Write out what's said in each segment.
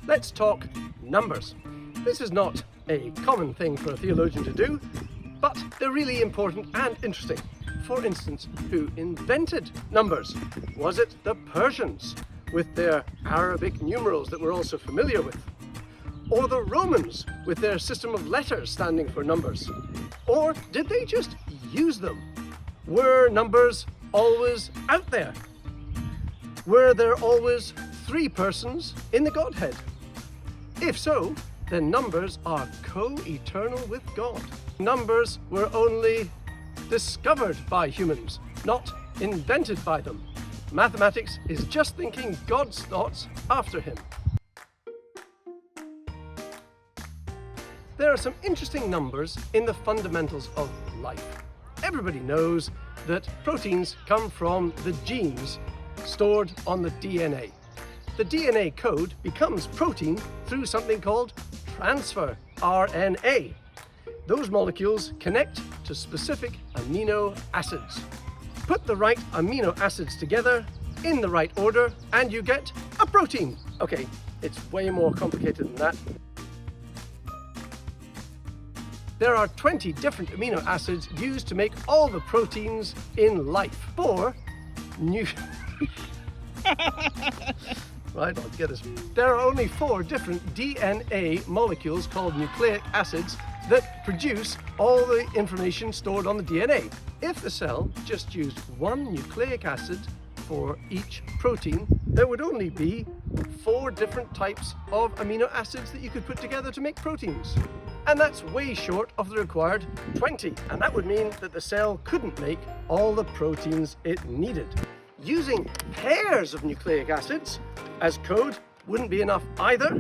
let's talk numbers. This is not a common thing for a theologian to do, but they're really important and interesting. For instance, who invented numbers? Was it the Persians with their Arabic numerals that we're also familiar with? Or the Romans with their system of letters standing for numbers? Or did they just use them? Were numbers always out there? Were there always three persons in the Godhead? If so, then numbers are co-eternal with God. Numbers were only discovered by humans, not invented by them. Mathematics is just thinking God's thoughts after him. There are some interesting numbers in the fundamentals of life. Everybody knows that proteins come from the genes stored on the DNA. The DNA code becomes protein through something called transfer RNA. Those molecules connect to specific amino acids. Put the right amino acids together in the right order and you get a protein. Okay, it's way more complicated than that. There are 20 different amino acids used to make all the proteins in life. Right, I'll get this. There are only 4 different DNA molecules called nucleic acids that produce all the information stored on the DNA. If the cell just used 1 nucleic acid for each protein, there would only be 4 different types of amino acids that you could put together to make proteins. And that's way short of the required 20. And that would mean that the cell couldn't make all the proteins it needed. Using pairs of nucleic acids as code wouldn't be enough either,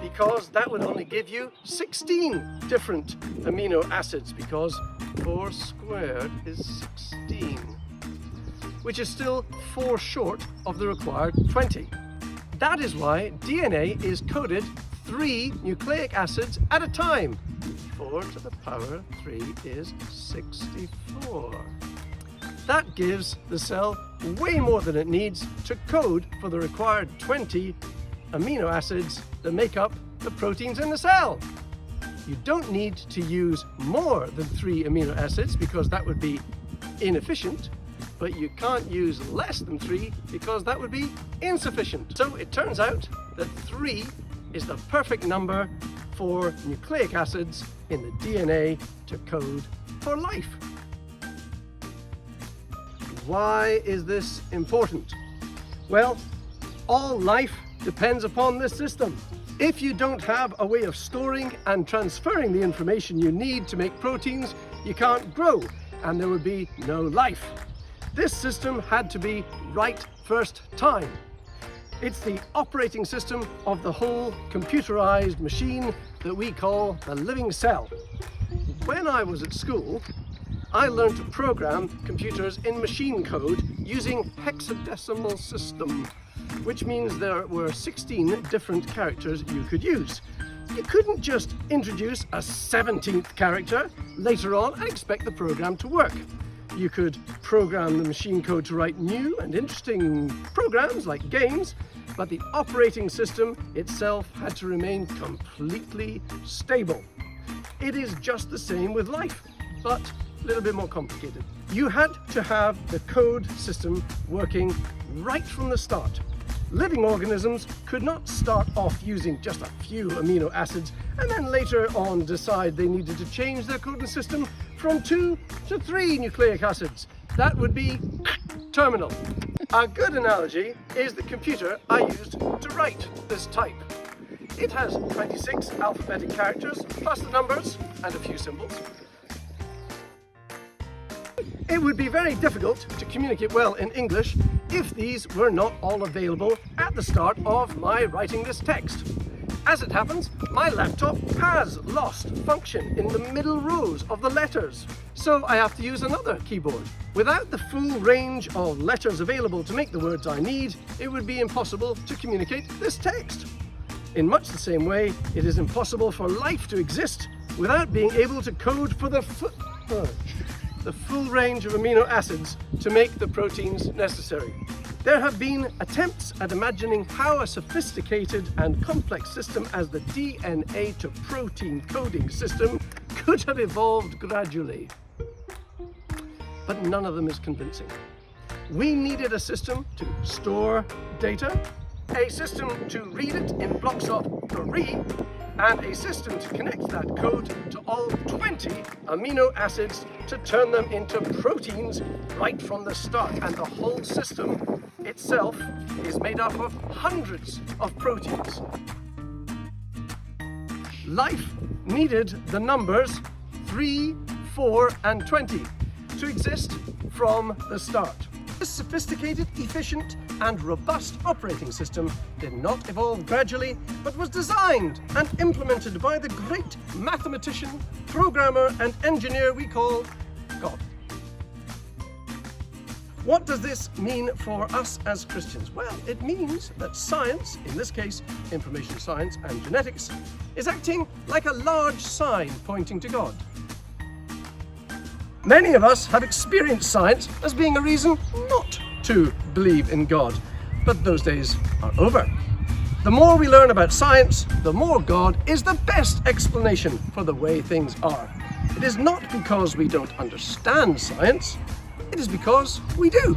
because that would only give you 16 different amino acids, because 4 squared is 16, which is still 4 short of the required 20. That is why DNA is coded 3 nucleic acids at a time. 4 to the power 3 is 64. That gives the cell way more than it needs to code for the required 20 amino acids that make up the proteins in the cell. You don't need to use more than 3 amino acids because that would be inefficient, but you can't use less than 3 because that would be insufficient. So it turns out that 3 is the perfect number for nucleic acids in the DNA to code for life. Why is this important? Well, all life depends upon this system. If you don't have a way of storing and transferring the information you need to make proteins, you can't grow, and there would be no life. This system had to be right first time. It's the operating system of the whole computerized machine that we call the living cell. When I was at school, I learned to program computers in machine code using hexadecimal system, which means there were 16 different characters you could use. You couldn't just introduce a 17th character later on and expect the program to work. You could program the machine code to write new and interesting programs like games, but the operating system itself had to remain completely stable. It is just the same with life, but a little bit more complicated. You had to have the code system working right from the start. Living organisms could not start off using just a few amino acids and then later on decide they needed to change their coding system from 2 to 3 nucleic acids. That would be terminal. A good analogy is the computer I used to write this type. It has 26 alphabetic characters, plus the numbers and a few symbols. It would be very difficult to communicate well in English if these were not all available at the start of my writing this text. As it happens, my laptop has lost function in the middle rows of the letters, so I have to use another keyboard. Without the full range of letters available to make the words I need, it would be impossible to communicate this text. In much the same way, it is impossible for life to exist without being able to code for the full range of amino acids to make the proteins necessary. There have been attempts at imagining how a sophisticated and complex system as the DNA to protein coding system could have evolved gradually. But none of them is convincing. We needed a system to store data, a system to read it in blocks of 3, and a system to connect that code to all 20 amino acids to turn them into proteins right from the start. And the whole system itself is made up of hundreds of proteins. Life needed the numbers 3, 4, and 20 to exist from the start. This sophisticated, efficient, and robust operating system did not evolve gradually, but was designed and implemented by the great mathematician, programmer, and engineer we call God. What does this mean for us as Christians? Well, it means that science, in this case information science and genetics, is acting like a large sign pointing to God. Many of us have experienced science as being a reason not to believe in God, but those days are over. The more we learn about science, the more God is the best explanation for the way things are. It is not because we don't understand science, it is because we do.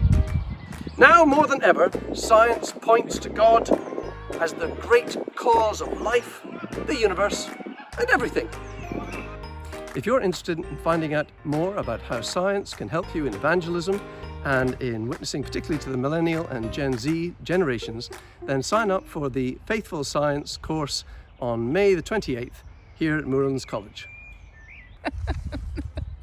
Now more than ever, science points to God as the great cause of life, the universe, and everything. If you're interested in finding out more about how science can help you in evangelism and in witnessing particularly to the millennial and Gen Z generations, then sign up for the Faithful Science course on May the 28th here at Moorlands College.